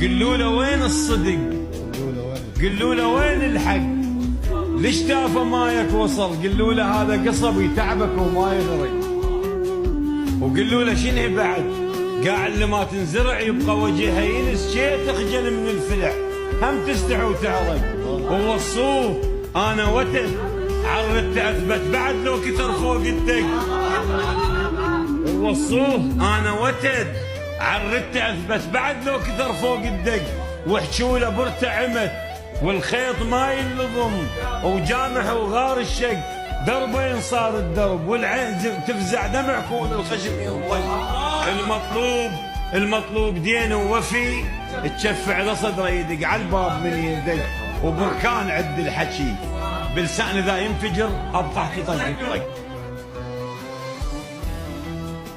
قلوا له وين الصدق، قلوا له وين الحق، ليش تافه مايك وصل، قلوا له هذا قصب يتعبك وما يغرق، وقلوا له شنو بعد، قاع اللي ما تنزرع يبقى وجهها ينس، شي تخجل من الفلع هم تستحي وتعرق، ووصوه انا وتد عرضت اثبت بعد لو كثر فوق الدق، ووصوه انا وتد عرضت اثبت بعد لو كثر فوق الدق، وحشوا له برتعمت والخيط ما ينلضم، وجامح وغار الشق دربين صار الدرب، والعين تفزع دمع كون الخشم ينطق. المطلوب دين ووفي تشفع لصدره يدق على الباب من يدق، وبركان عد الحكي بلسان ذا ينفجر ابطح طق.